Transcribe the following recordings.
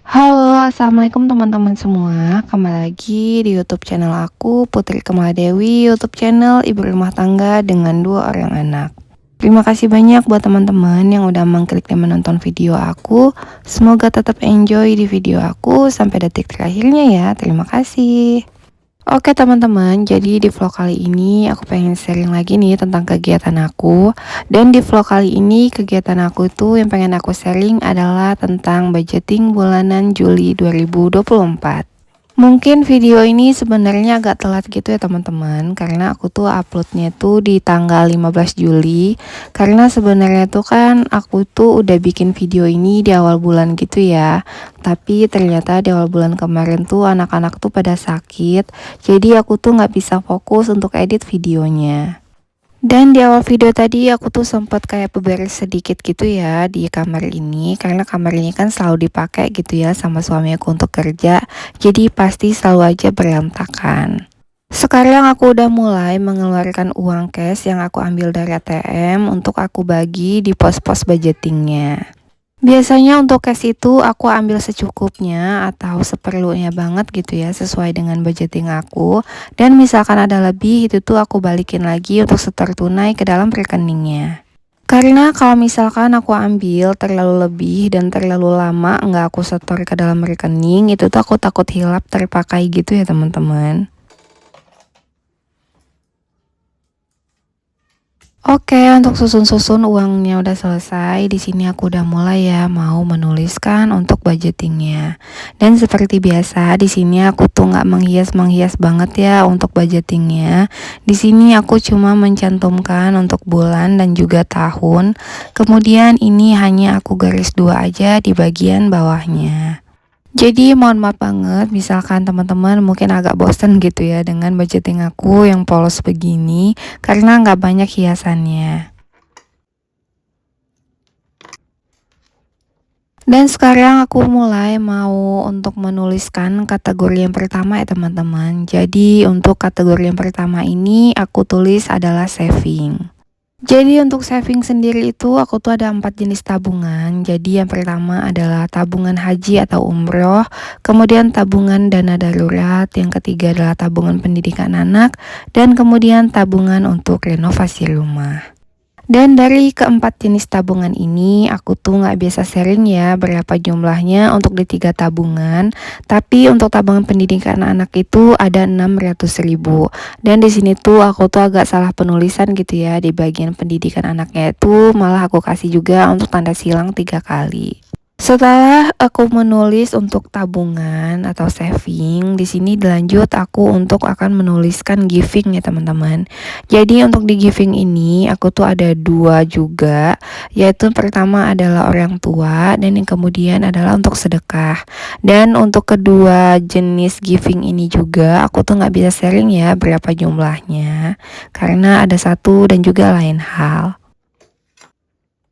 Halo, assalamualaikum teman-teman semua. Kembali lagi di YouTube channel aku, Putri Kamaladewi, YouTube channel ibu rumah tangga dengan 2 orang anak. Terima kasih banyak buat teman-teman yang udah mengklik dan menonton video aku. Semoga tetap enjoy di video aku sampai detik terakhirnya ya. Terima kasih. Oke teman-teman, jadi di vlog kali ini aku pengen sharing lagi nih tentang kegiatan aku. Dan di vlog kali ini kegiatan aku tuh yang pengen aku sharing adalah tentang budgeting bulanan Juli 2024. Mungkin video ini sebenarnya agak telat gitu ya teman-teman, karena aku tuh uploadnya tuh di tanggal 15 Juli. Karena sebenarnya tuh kan aku tuh udah bikin video ini di awal bulan gitu ya. Tapi ternyata di awal bulan kemarin tuh anak-anak tuh pada sakit, jadi aku tuh nggak bisa fokus untuk edit videonya. Dan di awal video tadi aku tuh sempat kayak beberes sedikit gitu ya di kamar ini, karena kamar ini kan selalu dipakai gitu ya sama suami aku untuk kerja, jadi pasti selalu aja berantakan. Sekarang aku udah mulai mengeluarkan uang cash yang aku ambil dari ATM untuk aku bagi di pos-pos budgetingnya. Biasanya untuk cash itu aku ambil secukupnya atau seperlunya banget gitu ya, sesuai dengan budgeting aku. Dan misalkan ada lebih, itu tuh aku balikin lagi untuk setor tunai ke dalam rekeningnya. Karena kalau misalkan aku ambil terlalu lebih dan terlalu lama nggak aku setor ke dalam rekening, itu tuh aku takut hilap terpakai gitu ya teman-teman. Oke, untuk susun-susun uangnya udah selesai. Di sini aku udah mulai ya mau menuliskan untuk budgetingnya. Dan seperti biasa, di sini aku tuh nggak menghias-menghias banget ya untuk budgetingnya. Di sini aku cuma mencantumkan untuk bulan dan juga tahun. Kemudian ini hanya aku garis 2 aja di bagian bawahnya. Jadi mohon maaf banget misalkan teman-teman mungkin agak bosen gitu ya dengan budgeting aku yang polos begini karena nggak banyak hiasannya. Dan sekarang aku mulai mau untuk menuliskan kategori yang pertama ya teman-teman. Jadi untuk kategori yang pertama ini aku tulis adalah saving. Jadi untuk saving sendiri itu aku tuh ada 4 jenis tabungan. Jadi yang pertama adalah tabungan haji atau umroh, kemudian tabungan dana darurat, yang ketiga adalah tabungan pendidikan anak, dan kemudian tabungan untuk renovasi rumah. Dan dari keempat jenis tabungan ini, aku tuh nggak biasa sharing ya berapa jumlahnya untuk di 3 tabungan. Tapi untuk tabungan pendidikan anak itu ada 600.000. Dan di sini tuh aku tuh agak salah penulisan gitu ya, di bagian pendidikan anaknya itu malah aku kasih juga untuk tanda silang 3 kali. Setelah aku menulis untuk tabungan atau saving, di sini dilanjut aku untuk akan menuliskan giving ya teman-teman. Jadi untuk di giving ini aku tuh ada 2 juga, yaitu pertama adalah orang tua dan yang kemudian adalah untuk sedekah. Dan untuk kedua jenis giving ini juga aku tuh nggak bisa sharing ya berapa jumlahnya, karena ada satu dan juga lain hal.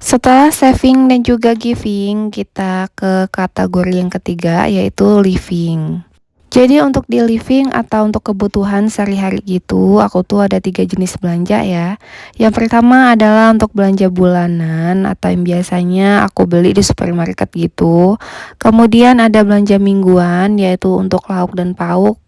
Setelah saving dan juga giving, kita ke kategori yang ketiga yaitu living. Jadi untuk di living atau untuk kebutuhan sehari-hari gitu, aku tuh ada 3 jenis belanja ya. Yang pertama adalah untuk belanja bulanan atau yang biasanya aku beli di supermarket gitu. Kemudian ada belanja mingguan yaitu untuk lauk dan pauk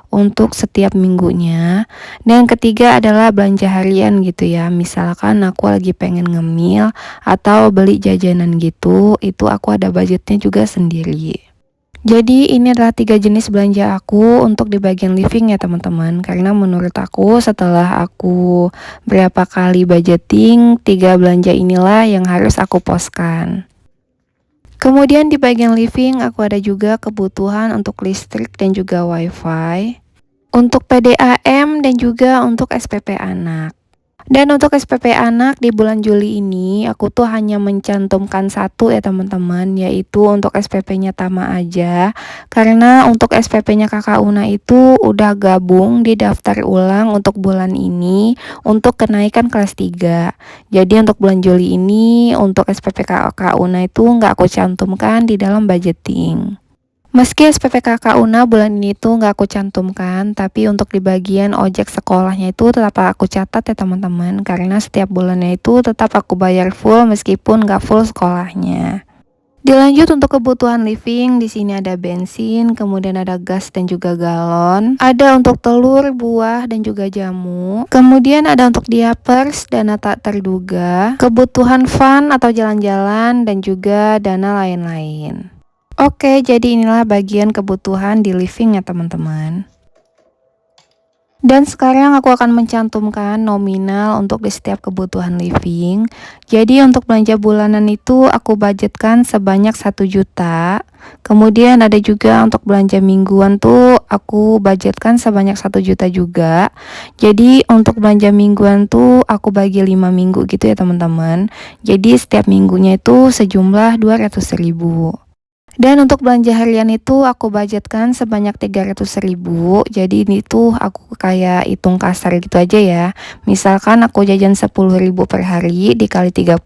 untuk setiap minggunya. Dan yang ketiga adalah belanja harian gitu ya. Misalkan aku lagi pengen ngemil atau beli jajanan gitu, itu aku ada budgetnya juga sendiri. Jadi ini adalah 3 jenis belanja aku untuk di bagian living ya teman-teman. Karena menurut aku setelah aku berapa kali budgeting, 3 belanja inilah yang harus aku poskan. Kemudian di bagian living aku ada juga kebutuhan untuk listrik dan juga wifi, untuk PDAM dan juga untuk SPP anak. Dan untuk SPP anak di bulan Juli ini, aku tuh hanya mencantumkan satu ya teman-teman, yaitu untuk SPP-nya Tama aja. Karena untuk SPP-nya Kakak Una itu udah gabung di daftar ulang untuk bulan ini untuk kenaikan kelas 3. Jadi untuk bulan Juli ini, untuk SPP Kakak Una itu nggak aku cantumkan di dalam budgeting. Meski SPP Kakak Una bulan ini tuh nggak aku cantumkan, tapi untuk di bagian ojek sekolahnya itu tetap aku catat ya teman-teman, karena setiap bulannya itu tetap aku bayar full meskipun nggak full sekolahnya. Dilanjut untuk kebutuhan living, di sini ada bensin, kemudian ada gas dan juga galon, ada untuk telur, buah dan juga jamu, kemudian ada untuk diapers, dana tak terduga, kebutuhan fun atau jalan-jalan dan juga dana lain-lain. Oke, jadi inilah bagian kebutuhan di living ya teman-teman. Dan sekarang aku akan mencantumkan nominal untuk di setiap kebutuhan living. Jadi untuk belanja bulanan itu aku budgetkan sebanyak 1 juta. Kemudian ada juga untuk belanja mingguan tuh aku budgetkan sebanyak 1 juta juga. Jadi untuk belanja mingguan tuh aku bagi 5 minggu gitu ya teman-teman. Jadi setiap minggunya itu sejumlah 200.000. Dan untuk belanja harian itu aku budgetkan sebanyak 300.000. Jadi ini tuh aku kayak hitung kasar gitu aja ya. Misalkan aku jajan 10.000 per hari dikali 30,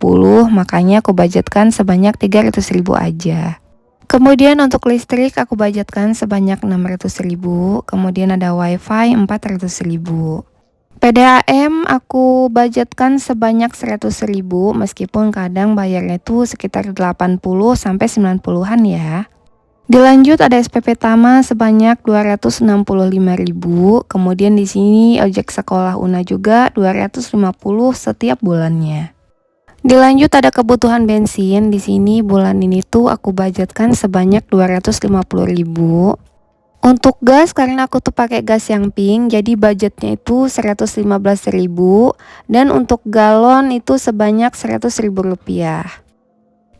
makanya aku budgetkan sebanyak 300.000 aja. Kemudian untuk listrik aku budgetkan sebanyak 600.000. Kemudian ada wifi 400.000. PDAM aku budgetkan sebanyak 100.000 meskipun kadang bayarnya itu sekitar 80 sampai 90-an ya. Dilanjut ada SPP Tama sebanyak 265.000. Kemudian di sini ojek sekolah Una juga 250 setiap bulannya. Dilanjut ada kebutuhan bensin. Di sini bulan ini tuh aku budgetkan sebanyak 250.000. Untuk gas, karena aku tuh pakai gas yang pink, jadi budgetnya itu 115.000, dan untuk galon itu sebanyak 100.000 rupiah.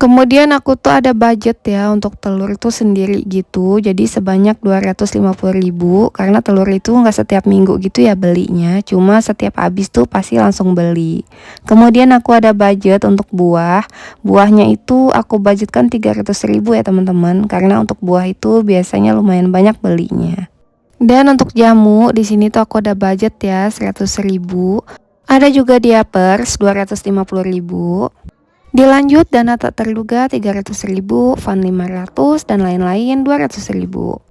Kemudian aku tuh ada budget ya untuk telur itu sendiri gitu, jadi sebanyak 250.000, karena telur itu nggak setiap minggu gitu ya belinya, cuma setiap habis tuh pasti langsung beli. Kemudian aku ada budget untuk buahnya itu aku budgetkan 300.000 ya teman-teman, karena untuk buah itu biasanya lumayan banyak belinya. Dan untuk jamu di sini tuh aku ada budget ya 100.000. Ada juga diapers 250.000. Dilanjut dana tak terduga 300.000, fun 500 dan lain-lain 200.000.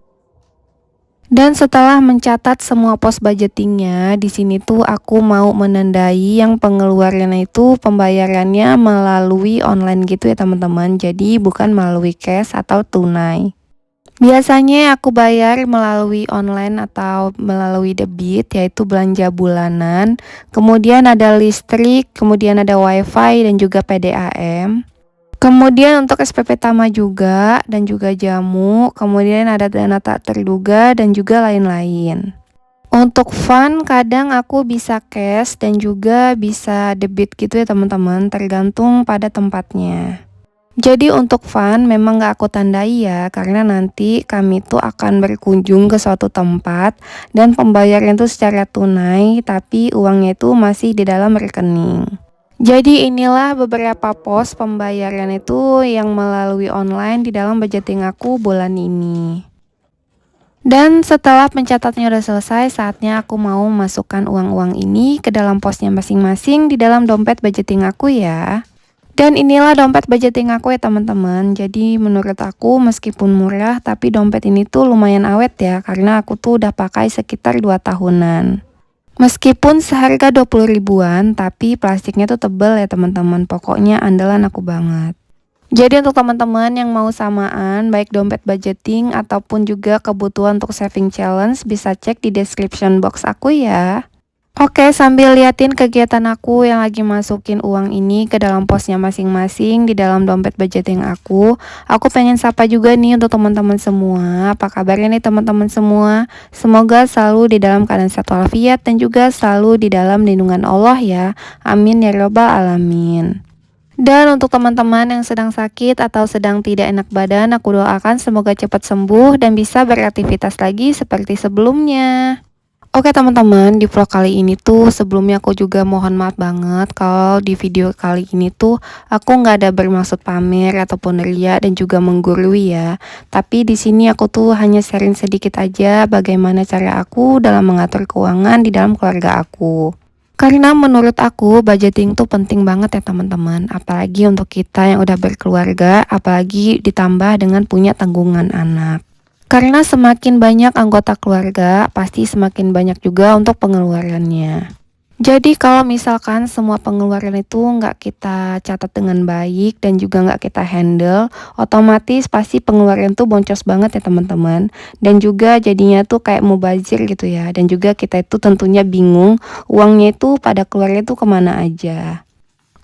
Dan setelah mencatat semua pos budgetingnya, di sini tuh aku mau menandai yang pengeluarannya itu pembayarannya melalui online gitu ya teman-teman. Jadi bukan melalui cash atau tunai. Biasanya aku bayar melalui online atau melalui debit, yaitu belanja bulanan. Kemudian ada listrik, kemudian ada wifi dan juga PDAM. Kemudian untuk SPP Tama juga dan juga jamu, kemudian ada dana tak terduga dan juga lain-lain. Untuk fun kadang aku bisa cash dan juga bisa debit gitu ya teman-teman, tergantung pada tempatnya. Jadi untuk fun memang gak aku tandai ya, karena nanti kami tuh akan berkunjung ke suatu tempat dan pembayaran itu secara tunai, tapi uangnya itu masih di dalam rekening. Jadi inilah beberapa pos pembayaran itu yang melalui online di dalam budgeting aku bulan ini. Dan setelah pencatatnya udah selesai, saatnya aku mau masukkan uang-uang ini ke dalam posnya masing-masing di dalam dompet budgeting aku ya. Dan inilah dompet budgeting aku ya teman-teman. Jadi menurut aku meskipun murah, tapi dompet ini tuh lumayan awet ya, karena aku tuh udah pakai sekitar 2 tahunan. Meskipun seharga 20 ribuan, tapi plastiknya tuh tebel ya teman-teman. Pokoknya andalan aku banget. Jadi untuk teman-teman yang mau samaan, baik dompet budgeting ataupun juga kebutuhan untuk saving challenge, bisa cek di description box aku ya. Oke, sambil liatin kegiatan aku yang lagi masukin uang ini ke dalam posnya masing-masing di dalam dompet budgeting aku pengen sapa juga nih untuk teman-teman semua. Apa kabarnya nih teman-teman semua? Semoga selalu di dalam keadaan sehat walafiat dan juga selalu di dalam lindungan Allah ya. Amin ya robbal alamin. Dan untuk teman-teman yang sedang sakit atau sedang tidak enak badan, aku doakan semoga cepat sembuh dan bisa beraktivitas lagi seperti sebelumnya. Oke teman-teman, di vlog kali ini tuh sebelumnya aku juga mohon maaf banget kalau di video kali ini tuh aku nggak ada bermaksud pamer ataupun ria dan juga menggurui ya. Tapi di sini aku tuh hanya sharing sedikit aja bagaimana cara aku dalam mengatur keuangan di dalam keluarga aku. Karena menurut aku budgeting tuh penting banget ya teman-teman, apalagi untuk kita yang udah berkeluarga, apalagi ditambah dengan punya tanggungan anak. Karena semakin banyak anggota keluarga, pasti semakin banyak juga untuk pengeluarannya. Jadi kalau misalkan semua pengeluaran itu nggak kita catat dengan baik dan juga nggak kita handle, otomatis pasti pengeluaran tuh boncos banget ya teman-teman. Dan juga jadinya tuh kayak mubazir gitu ya. Dan juga kita itu tentunya bingung uangnya itu pada keluarnya tuh kemana aja.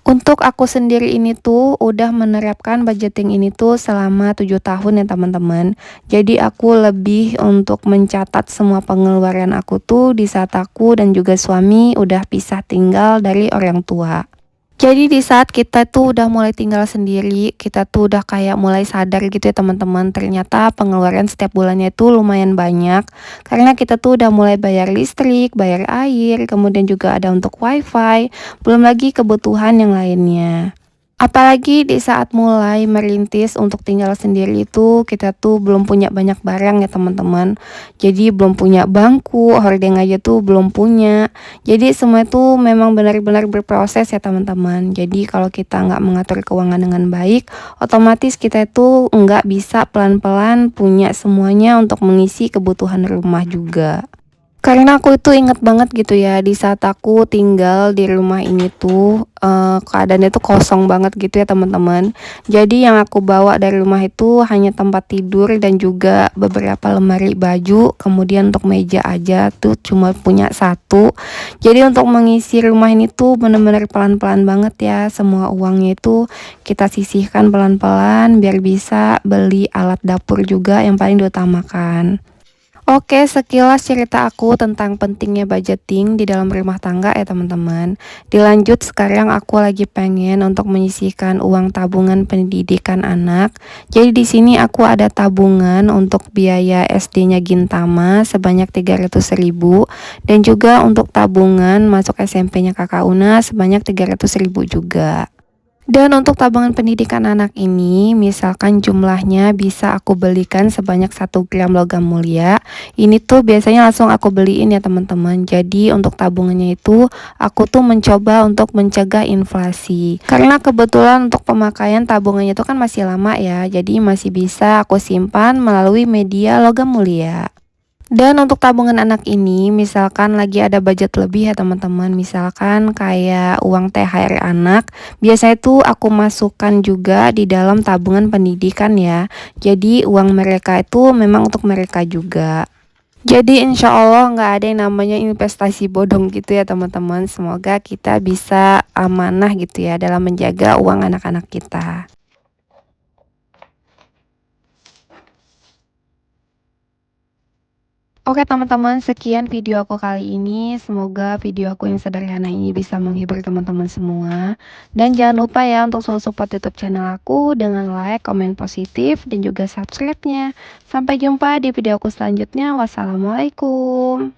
Untuk aku sendiri ini tuh udah menerapkan budgeting ini tuh selama 7 tahun ya teman-teman. Jadi aku lebih untuk mencatat semua pengeluaran aku tuh di saat aku dan juga suami udah pisah tinggal dari orang tua. Jadi di saat kita tuh udah mulai tinggal sendiri, kita tuh udah kayak mulai sadar gitu ya teman-teman, ternyata pengeluaran setiap bulannya itu lumayan banyak. Karena kita tuh udah mulai bayar listrik, bayar air, kemudian juga ada untuk wifi, belum lagi kebutuhan yang lainnya. Apalagi di saat mulai merintis untuk tinggal sendiri itu kita tuh belum punya banyak barang ya teman-teman. Jadi belum punya bangku, hordeng aja tuh belum punya. Jadi semua itu memang benar-benar berproses ya teman-teman. Jadi kalau kita nggak mengatur keuangan dengan baik, otomatis kita itu nggak bisa pelan-pelan punya semuanya untuk mengisi kebutuhan rumah juga. Karena aku itu inget banget gitu ya, di saat aku tinggal di rumah ini tuh, keadaannya tuh kosong banget gitu ya teman-teman. Jadi yang aku bawa dari rumah itu hanya tempat tidur dan juga beberapa lemari baju, kemudian untuk meja aja tuh cuma punya satu. Jadi untuk mengisi rumah ini tuh bener-bener pelan-pelan banget ya, semua uangnya itu kita sisihkan pelan-pelan biar bisa beli alat dapur juga yang paling diutamakan. Oke, sekilas cerita aku tentang pentingnya budgeting di dalam rumah tangga ya teman-teman. Dilanjut sekarang aku lagi pengen untuk menyisihkan uang tabungan pendidikan anak. Jadi di sini aku ada tabungan untuk biaya SD-nya Gintama sebanyak 300.000 dan juga untuk tabungan masuk SMP-nya Kakak Una sebanyak 300.000 juga. Dan untuk tabungan pendidikan anak ini, misalkan jumlahnya bisa aku belikan sebanyak 1 gram logam mulia. Ini tuh biasanya langsung aku beliin ya teman-teman. Jadi untuk tabungannya itu, aku tuh mencoba untuk mencegah inflasi. Karena kebetulan untuk pemakaian tabungannya itu kan masih lama ya. Jadi masih bisa aku simpan melalui media logam mulia. Dan untuk tabungan anak ini, misalkan lagi ada budget lebih ya teman-teman, misalkan kayak uang THR anak, biasanya itu aku masukkan juga di dalam tabungan pendidikan ya. Jadi uang mereka itu memang untuk mereka juga. Jadi insya Allah nggak ada yang namanya investasi bodong gitu ya teman-teman. Semoga kita bisa amanah gitu ya dalam menjaga uang anak-anak kita. Oke teman-teman, sekian video aku kali ini. Semoga video aku yang sederhana ini bisa menghibur teman-teman semua. Dan jangan lupa ya untuk selalu support YouTube channel aku dengan like, komen positif, dan juga subscribe-nya. Sampai jumpa di video aku selanjutnya. Wassalamualaikum.